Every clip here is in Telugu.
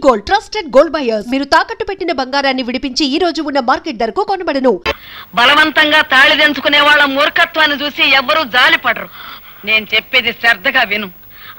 Gold, trusted gold buyers. మీరు తాకట్టు పెట్టిన బంగారాన్ని విడిపించి ఈ రోజు ఉన్న మార్కెట్ ధరకు కొనబడను. బలవంతంగా తాళి దంచుకునే వాళ్ళ మూర్ఖత్వాన్ని చూసి ఎవ్వరూ జాలిపడరు. నేను చెప్పేది శ్రద్ధగా విను.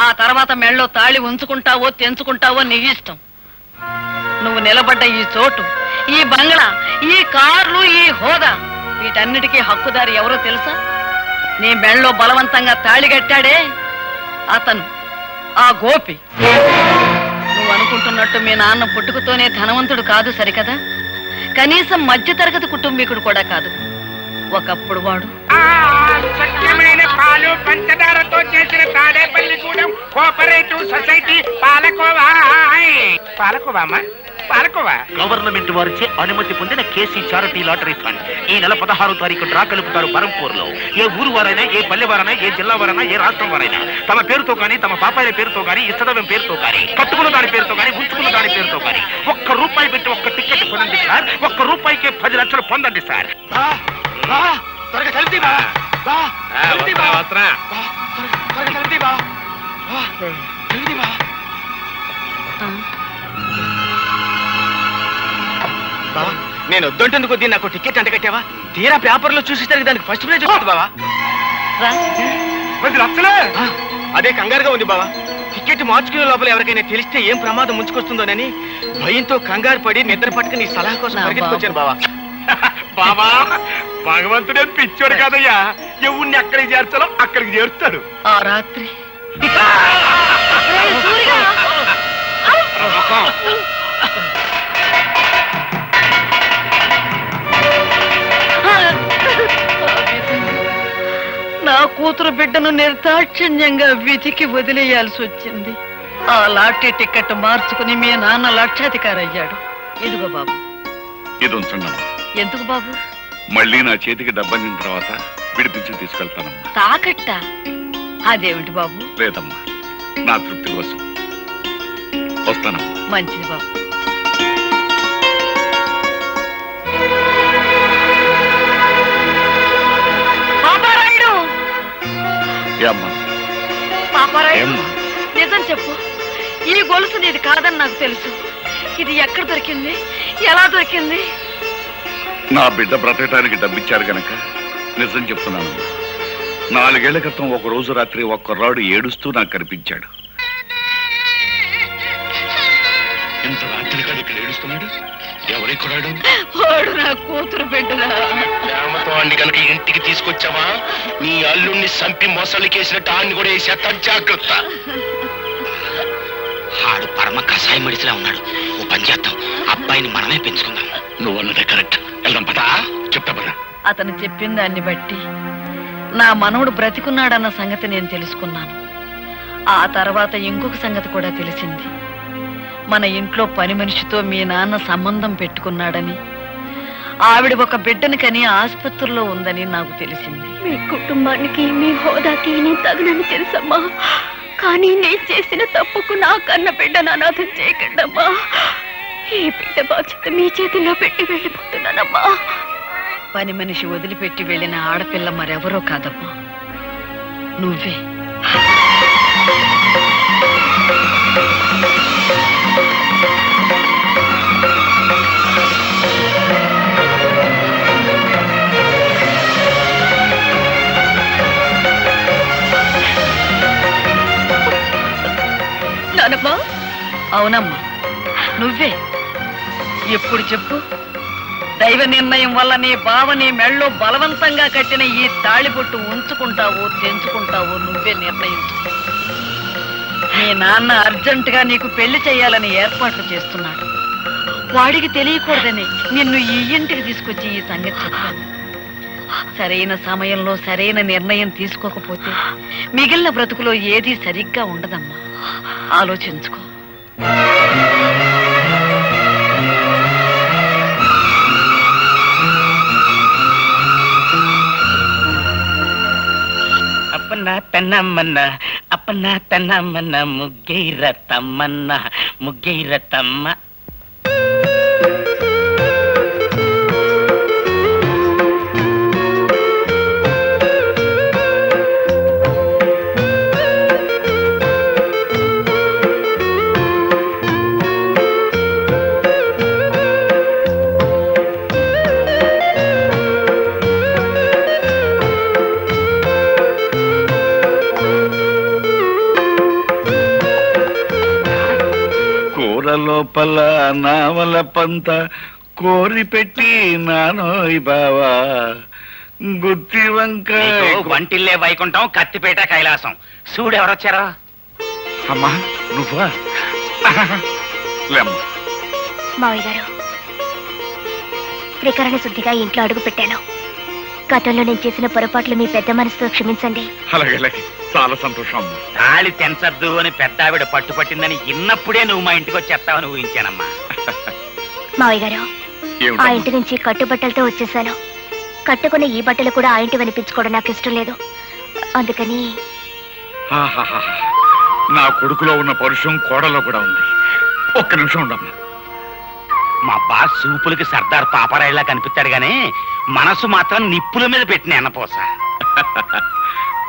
ఆ తర్వాత మెళ్ళో తాళి ఉంచుకుంటావో తెంచుకుంటావో నీ ఇష్టం. నువ్వు నిలబడ్డ ఈ చోటు, ఈ బంగ్లా, ఈ కార్లు, ఈ హోదా, వీటన్నిటికీ హక్కుదారి ఎవరో తెలుసా? నీ మెళ్ళో బలవంతంగా తాళి కట్టాడే అతను, ఆ గోపి. నువ్వు అనుకుంటున్నట్టు మీ నాన్న పుట్టుకతోనే ధనవంతుడు కాదు సరికదా, కనీసం మధ్యతరగతి కుటుంబీకుడు కూడా కాదు. ఒకప్పుడు వాడు స్వచ్ఛమైన పాలు పంచదారతో చేసిన తాడేపల్లిగూడెం కోఆపరేటివ్ సొసైటీ పాలకోవా. పాలకోవామా? పాలకోవా గవర్నమెంట్ వారిచే అనుమతి పొందిన కేసీ చారిటీ లాటరీ ఫండ్ ఈ నెల 16వ తారీఖు డ్రా కలుపుతారు బరంపూర్ లో. ఏ ఊరు వారైనా, ఏ పల్లె వారైనా, ఏ జిల్లా వారైనా, ఏ రాష్ట్రం వారైనా తమ పేరుతో కానీ, తమ పాపాయిల పేరుతో కానీ, ఇష్టదైవం పేరుతో కానీ, కట్టుకున్న దాని పేరుతో కానీ, ఉంచుకున్న దాని పేరుతో కానీ ₹1 పెట్టి ఒక్క టికెట్ కొనండి సార్. ₹1కే 10 లక్షలు పొందండి సార్. నేను వద్దంటుంది కొద్దీ నాకు టికెట్ అంట కట్టావా? తీరా పేపర్లో చూసేసరికి దానికి ఫస్ట్ ప్రైజ్ వచ్చింది బావా. 10 లక్షలే? అదే కంగారుగా ఉంది బావా. టికెట్ మార్చుకునే లోపల ఎవరికైనా తెలిస్తే ఏం ప్రమాదం ముంచుకొస్తుందోనని భయంతో కంగారు పడి నిద్ర పట్టుకుని సలహా కోసం పరిగెత్తుకొచ్చాను బావా. బాబా, భగవంతుడే పిచ్చోడు కాదయ్యా. ఎవరిని ఎక్కడికి చేర్చాలో అక్కడికి చేరుతాడు. ఆ రాత్రి నా కూతురు బిడ్డను నిర్దాక్షిణ్యంగా విధికి వదిలేయాల్సి వచ్చింది. ఆ లాటరీ టికెట్ మార్చుకుని మీ నాన్న లక్షాధికారి అయ్యాడు. ఇదిగో బాబు. ఇది ఉంచండి. ఎందుకు బాబు? మళ్ళీ నా చేతికి డబ్బందిన తర్వాత విడిపించి తీసుకెళ్తానమ్మా. తాకట్ట? అదేమిటి బాబు? లేదమ్మా, నా తృప్తి కోసం. వస్తానమ్మా. మంచిది బాబు. పాపారాయుడు, నిజం చెప్పు. ఈ గొలుసు నీది కాదని నాకు తెలుసు. ఇది ఎక్కడ దొరికింది? ఎలా దొరికింది? నా బిడ్డ బ్రతకటానికి డబ్బిచ్చారు గనక నిజం చెప్తున్నానమ్మా. 4 ఏళ్ల క్రితం ఒక రోజు రాత్రి ఒక కుర్రాడు ఏడుస్తూ నాకు కనిపించాడు. ఎంత రాత్రి కాదు ఇక్కడ ఏడుస్తున్నాడు? ఎవరి కుర్రాడు? వాడు నా కూతురు బిడ్డరా. ప్రేమతో అన్ని కనుక ఇంటికి తీసుకొచ్చావా? నీ అల్లుణ్ణి సంపి మొసలికేసినట్టు ఆన్ని కూడా వేసేస్తా, జాగ్రత్త. ఆడు పరమ కషాయ మడిసిలా ఉన్నాడు. ఓ పని చేద్దాం, అబ్బాయిని మనమే పెంచుకుందాం. నువ్వు అన్నదే కరెక్ట్. వెళ్దాం పదా. చెప్తా పదా. అతను చెప్పిన దాన్ని బట్టి నా మనవడు బ్రతికున్నాడన్న సంగతి నేను తెలుసుకున్నాను. ఆ తర్వాత ఇంకొక సంగతి కూడా తెలిసింది. మన ఇంట్లో పని మనిషితో మీ నాన్న సంబంధం పెట్టుకున్నాడని, ఆవిడ ఒక బిడ్డని కని ఆసుపత్రిలో ఉందని నాకు తెలిసింది. మీ కుటుంబానికి, మీ హోదాకి నేను తగనని తెలుసమ్మా. కానీ నేను చేసిన తప్పుకు నా కన్న బిడ్డను అనాథం చేయకండమ్మా. ఈ బిడ్డ బాధ్యత మీ చేతిలో పెట్టి వెళ్ళిపోతున్నానమ్మా. పని మనిషి వదిలిపెట్టి వెళ్ళిన ఆడపిల్ల మరెవరో కాదమ్మా, నువ్వే. నానమ్మా? అవునమ్మా, నువ్వే. ఎప్పుడు చెప్పు? దైవ నిర్ణయం వల్ల నీ బావ నీ మెళ్ళో బలవంతంగా కట్టిన ఈ తాళిబొట్టు ఉంచుకుంటావో తెంచుకుంటావో నువ్వే నిర్ణయించు. మీ నాన్న అర్జెంటుగా నీకు పెళ్లి చేయాలని ఏర్పాట్లు చేస్తున్నాడు. వాడికి తెలియకూడదని నిన్ను ఈ ఇంటికి తీసుకొచ్చి ఈ సంగతి చెప్పాను. సరైన సమయంలో సరైన నిర్ణయం తీసుకోకపోతే మిగిలిన బ్రతుకులో ఏదీ సరిగ్గా ఉండదమ్మా. ఆలోచించుకో. అప్పన్న తన్నమ్మన్న, అప్పన్న తన్నమ్మన్న, ముగ్గైర తమ్మన్న, ముగ్గైర తమ్మ. కూర లోపల నావల పంత కోరి పెట్టి నానోయ్ బావా గుత్తి వంకాయ వంటిల్లే వైకుంఠం కత్తిపేట కైలాసం చూడు ఎవరొచ్చారో. అమ్మా నువ్వా? లేమ్మా. మావయ్య గారు, త్రికరణ శుద్ధిగా ఇంట్లో అడుగు పెట్టాను. గతంలో నేను చేసిన పొరపాట్లు మీ పెద్ద మనసుతో క్షమించండి. అలాగే అలాగే, చాలా సంతోషం అమ్మా. తాళి తెంచద్దు అని పెద్ద ఆవిడ పట్టుపట్టిందని ఇన్నప్పుడే నువ్వు మా ఇంటికి వచ్చేస్తావని ఊహించానమ్మా. మావయ్య గారు, ఆ ఇంటి నుంచి కట్టుబట్టలతో వచ్చేసాను. కట్టుకున్న ఈ బట్టలు కూడా ఆ ఇంటి వినిపించుకోవడం నాకు ఇష్టం లేదు. అందుకని నా కొడుకులో ఉన్న పరుషం కోడలో కూడా ఉంది. ఒక్క నిమిషం ఉండమ్మా. మా బాస్ సూపులకి సర్దార్ పాపరాయిలా కనిపిస్తాడు గానీ మనసు మాత్రం నిప్పుల మీద పెట్టిన ఎన్నపోస.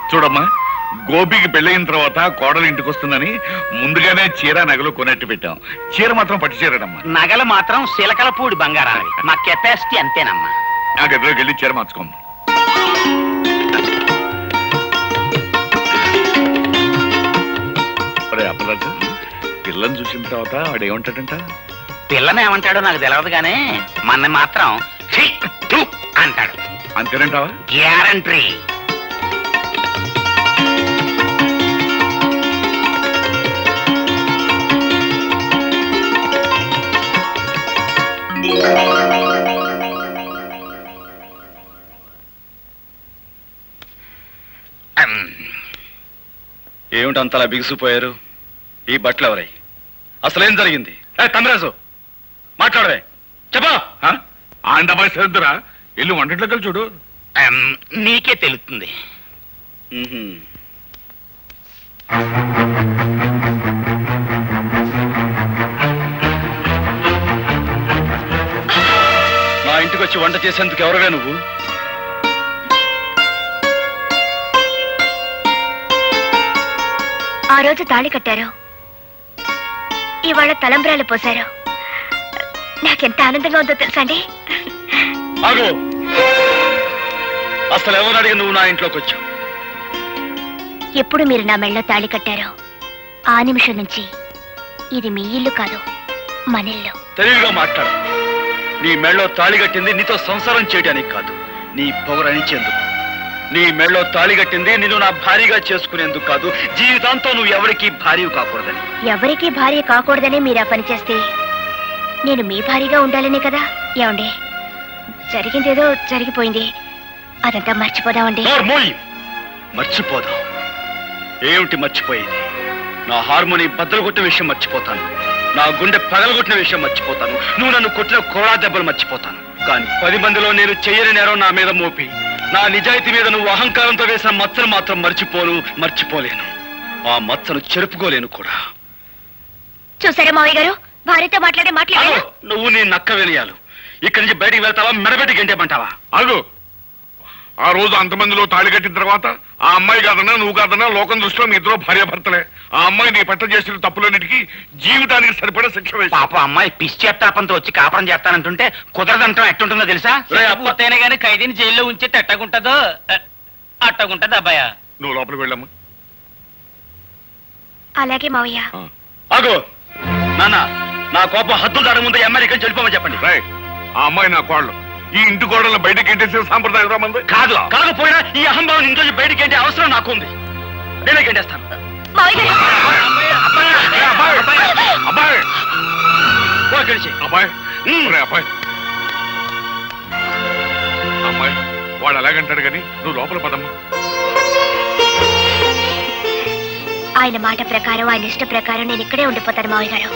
చూడమ్మా, గోపికి పెళ్ళయిన తర్వాత కోడలు ఇంటికి వస్తుందని ముందుగానే చీర నగలు కొనట్టు పెట్టాం. చీర మాత్రం పట్టు చీరడమ్మా. నగలు మాత్రం సిలకలపూడి బంగారావి. మా కెపాసిటీ అంతేనమ్మా. నా గదిలోకి వెళ్ళి చీర మార్చుకోమ్మా. అప్పరాజు, పిల్లని చూసిన తర్వాత వాడేమంటాడంట? పిల్లని ఏమంటాడో నాకు తెలియదు గానీ మన మాత్రం అంటాడు. అంతేనంటావా? గ్యారంటీ. ఏమిటి అంతలా బిగుసిపోయారు? ఈ బట్టలు ఎవరై? అసలేం జరిగింది? తమరాజు మాట్లాడవే, చెప్పా. ఆండబాయ్ సరిద్దురా, వెళ్ళి వంటట్లోకి చూడు. నీకే తెలుస్తుంది. నా ఇంటికి వచ్చి వంట చేసేందుకు ఎవరుగా నువ్వు? ఆ రోజు తాళి కట్టారు, ఇవాళ తలంబ్రాలు పోశారు. నాకెంత ఆనందంగా ఉందో తెలుసా అండి. ఆగు, అసలు ఎవరు అడిగి నువ్వు నా ఇంట్లోకి వచ్చావు? ఎప్పుడు మీరు నా మెళ్ళలో తాళి కట్టారో ఆ నిమిషం నుంచి ఇది మీ ఇల్లు కాదు, మన ఇల్లు. తెలివిగా మాట్లాడు. నీ మెళ్ళలో తాళి కట్టింది నీతో సంసారం చేయడానికి కాదు, నీ పొగరనిచ్చేందుకు. నీ మెళ్ళలో తాళి కట్టింది నిన్ను నా భార్యగా చేసుకునేందుకు కాదు, జీవితాంతో నువ్వు ఎవరికి భార్య కాకూడదని. ఎవరికి భార్య కాకూడదనే మీరు ఆ పని చేస్తే నేను మీ భార్యగా ఉండాలనే కదా. ఏమండి, జరిగిందేదో జరిగిపోయింది, అదంతా మర్చిపోదామండి. మర్చిపోదాం? ఏమిటి మర్చిపోయేది? నా హార్మోని బద్దలు కొట్టిన విషయం మర్చిపోతాను, నా గుండె పగలగొట్టిన విషయం మర్చిపోతాను, నువ్వు నన్ను కొట్టిన కోడా దెబ్బలు మర్చిపోతాను. కానీ 10 మందిలో నేను చెయ్యని నేరం నా మీద మోపి నా నిజాయితీ మీద నువ్వు అహంకారంతో వేసిన మచ్చను మాత్రం మర్చిపోలేను. ఆ మచ్చను చెరుపుకోలేను కూడా. చూసారా మావయ్య గారు, భార్యతో మాట్లాడే నువ్వు నీ నక్క వినయాలు. ఇక్కడి నుంచి బయటికి వెళ్తావా, మెడబెట్టి గంటేమంటావా? అగు, ఆ రోజు అంతమందిలో తాళి కట్టిన తర్వాత ఆ అమ్మాయి కాదన్నా నువ్వు కాదన్నా లోకం దృష్టిలో మీ ఇద్దరు భార్యాభర్తలే. ఆ అమ్మాయి నీ పట్ల చేసిన తప్పులన్నిటికీ జీవితానికి సరిపడే శిక్ష వేసి. పాప అమ్మాయి పిచ్చేత్తాపంతో వచ్చి కాపురం చేస్తానంటుంటే కుదరదంటాం ఎట్టుంటుందో తెలుసా? అప్పతేనే గానీ ఖైదీని జైల్లో ఉంచి ఎట్టగుంటదో అట్టగుంటది అబ్బాయ. నువ్వు లోపలికి వెళ్ళమ్మా. అలాగే మావయ్య. ఆగో నాన్న, నా కోపం హద్దులు దాని ముందు అమెరికన్ చెడిపోమని చెప్పండి. ఆ అమ్మాయి నా కోళ్ళు, ఈ ఇంటి కోడలను బయటకి ఎంటేసే సాంప్రదాయం రామంది కాదు. కాకపోయినా ఈ అహంభావం ఇంట్లో బయటకి ఎంటే అవసరం నాకుంది. నేనే గంటేస్తాను. అమ్మాయి వాడు అలాగంటాడు కానీ నువ్వు లోపల పదమ్మా. ఆయన మాట ప్రకారం, ఆయన ఇష్ట ప్రకారం నేను ఇక్కడే ఉండిపోతాను మావయ్య గారు.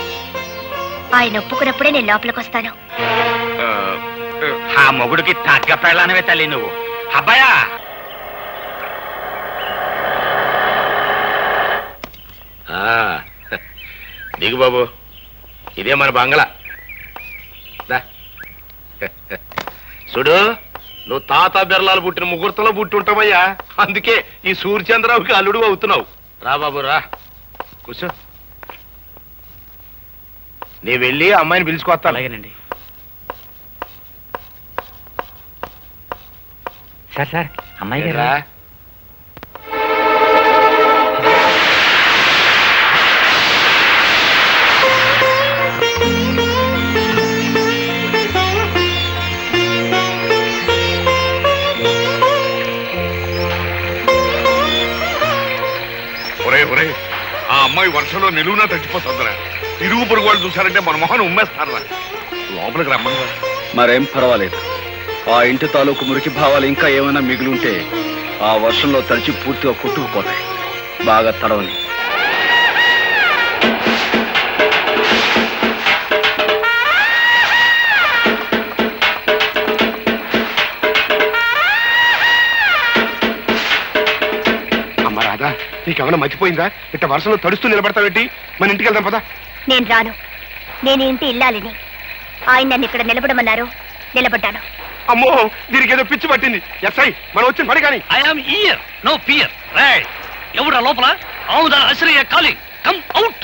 ఆయన ఒప్పుకున్నప్పుడే నేను లోపలికి వస్తాను. ఆ మొగుడికి తగ్గ పెళ్ళానవే తల్లి నువ్వు. అబ్బాయా, దిగు బాబు, ఇదే మన బంగ్లా. చూడు, నువ్వు తాత బెర్లాలు పుట్టిన ముహూర్తంలో పుట్టి ఉంటావయ్యా. అందుకే ఈ సూర్యచంద్రరావుకి అల్లుడు అవుతున్నావు. రా బాబు రా, కూర్చో. నీ వెళ్ళి అమ్మాయిని పిలుచుకొస్తాను. అలాగేనండి. సార్ అమ్మాయి గారా? అమ్మాయి వర్షంలో నిలువునా తగ్గిపోతుందిరా. ఇరుగు పొరుగు వాళ్ళు చూసారంటే మన మొహన్ ఉమ్మేస్తారా. లోపలికి రమ్మన్నా. మరేం పర్వాలేదు. ఆ ఇంటి తాలూకు మురికి భావాలు ఇంకా ఏమైనా మిగిలింటే ఆ వర్షంలో తడిచి పూర్తిగా కొట్టుకుపోతాయి. బాగా తడవని. అమ్మ రాదా, నీకేమైనా మర్చిపోయిందా? ఇట్ట వర్షంలో తడుస్తూ నిలబడతావేంటి? మన ఇంటికి వెళ్దాం పదా. నేను రాను. నేను ఇంటి ఇల్లాలిని. ఆయన నన్ను ఇక్కడ నిలబడమన్నారు, నిలబడ్డాను. అమ్మో, దీనికి ఏదో పిచ్చి పట్టింది. ఎస్ఐ, మనం వచ్చిన పని కానీ. I'm here, no fear. రేయ్, ఎవడా లోపల? అవుదా అశ్రయ calling, come out.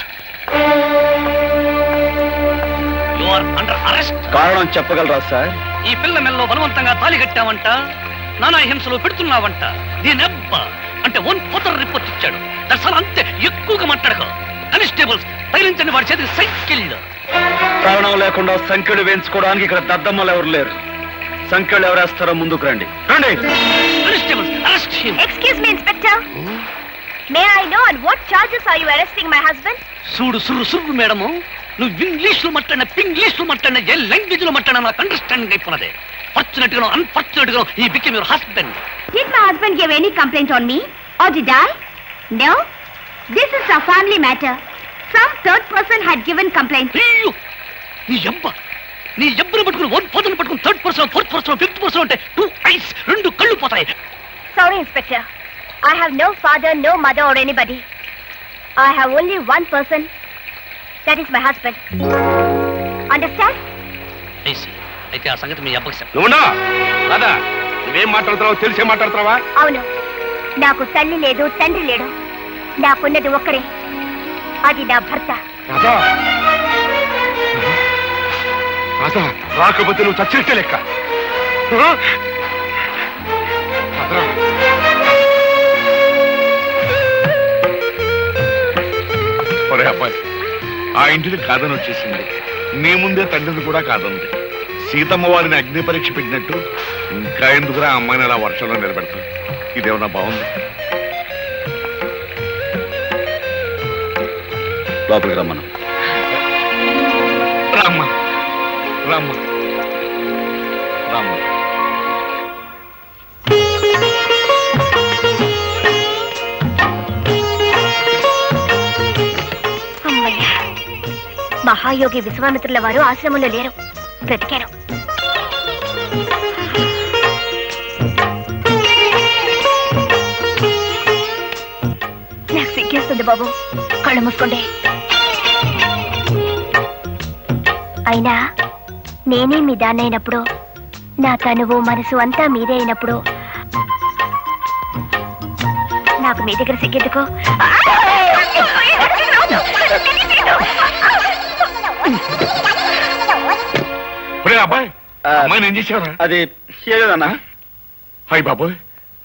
You are under arrest. కారణం చెప్పగలరా సార్? ఈ పిల్ల మెల్లో బలవంతంగా తాళి కట్టావంట, నానా హింసలు పెడుతున్నావంట. దీనెబ్బ అంటే 1 రిపోర్ట్ ఇచ్చాడు. దర్శనం అంతే, ఎక్కువగా మాట్లాడకు. కానిస్టేబుల్స్ తగిలించండి వాడి చేతికి సైకిల్. కారణం లేకుండా సంఖ్యలు వేయించుకోవడానికి ఇక్కడ దద్దమ్మలు ఎవరు లేరు. సంఖ్యలు ఎవరేస్తారో ముందుకు రండి. రండి. Constables arrest him. Excuse me inspector. May I know on what charges are you arresting my husband? చూడు సుర్రు సుర్రు మేడము, నువ్వు ఇంగ్లీష్ లో మాట్లాడిన పింగ్లీష్ లో మాట్లాడిన ఏ లాంగ్వేజ్ లో మాట్లాడినా నాకు అండర్స్టాండింగ్ అయిపోయినదే. ఫార్చునేట్ గా అన్ఫార్చునేట్ గా he became your husband. Did my husband give any complaint on me? Or did I? No. This is a family matter. Some third person had given complaint. అయ్యో, నీ ఎబ్బను పట్టుకుని 1 పర్సన్ పట్టుకుని 3rd person 4th person 5th person అంటే 2 ఐస్ 2 కళ్ళు పోతాయి. Sorry, Inspector. I have no father, no mother or anybody. I have only one person. That is my husband. Understand? అయితే ఆ సంగతి మీ అబ్బకి చెప్పు. నువ్వునా రాదా, నువ్వేం మాట్లాడుతున్నావు తెలిసే మాట్లాడుతున్నావా? అవును, నాకు తల్లి లేదు, తండ్రి లేడు. నాకున్నది ఒక్కరే, అది నా భర్త. రాదా, రాదా, రాకపోతే నువ్వు చచ్చినట్టే లెక్క. ఒరే అబ్బాయి, ఆ ఇంటిని కాదని వచ్చేసింది. నీ ముందే తండ్రిని కూడా కాదంది. సీతమ్మ వారిని అగ్ని పరీక్ష పెట్టినట్టు ఇంకా ఎందుకురా అమ్మాయిని అలా వర్షంలో నిలబెడతావు? ఇదేమన్నా బాగుంది? లోపలికి రమ్మను. రామ్మ రామ్మ రామ్మ. అమ్మయ్యా, మహాయోగి విశ్వామిత్రుల వారు ఆశ్రమంలో లేరు, బ్రతికారు. నాకు సిగ్గేస్తుంది బాబు, కళ్ళు మూసుకోండి. అయినా నేనే మీ దాన్నైనప్పుడు, నా తనువు మనసు అంతా మీదే అయినప్పుడు నాకు మీ దగ్గర సిగ్గెందుకు? అబ్బాయి, అమ్మాయిని ఏం చేసావురా? అది ఏదన్నా? హాయ్ బాబోయ్,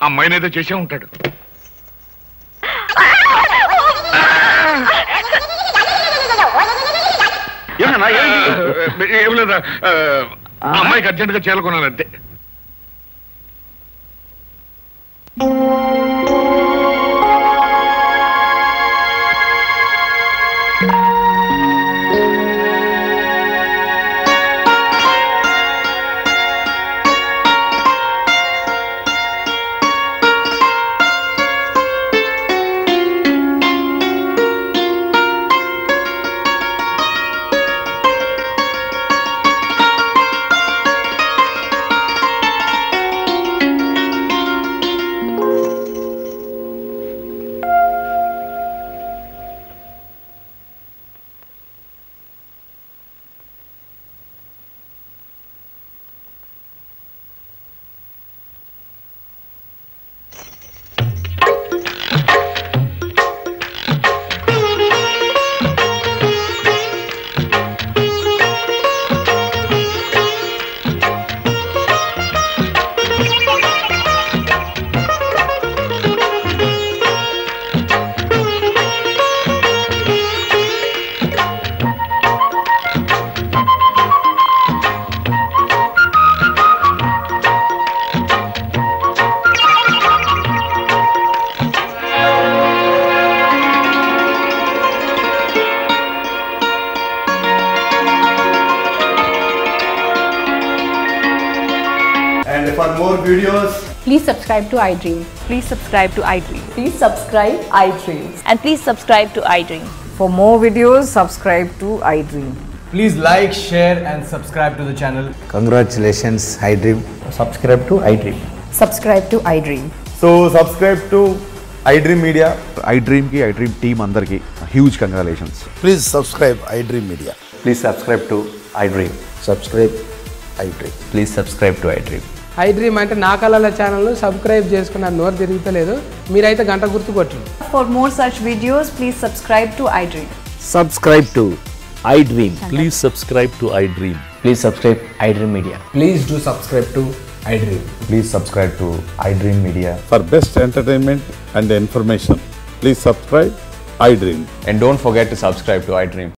అమ్మాయిని ఏదో చేసే ఉంటాడు. ఏం లేదా, అమ్మాయికి అర్జెంట్ గా చేరుకున్నానంతే. For more videos, Please subscribe to iDream. Please subscribe to iDream. Please subscribe iDream. And please subscribe to iDream. For more videos, subscribe to iDream. please like, share and subscribe to the channel. Congratulations, iDream. Subscribe to iDream. Subscribe to iDream. So subscribe to iDream Media. iDream ki iDream team andarki huge congratulations. Please subscribe iDream Media. Please subscribe to iDream. Subscribe iDream. Please subscribe to iDream. iDream అంటే నా కళల ఛానల్ సబ్స్క్రైబ్ చేసుకున్న నోరు తిరుగుతలేదు. మీరైతే గంట గుర్తు కొట్టండి. For more such videos, please subscribe to iDream. Subscribe to iDream. Please subscribe to iDream. Please subscribe iDream Media. Please do subscribe to iDream. Please subscribe to iDream Media. For best entertainment and information, please subscribe iDream. And don't forget to subscribe to iDream.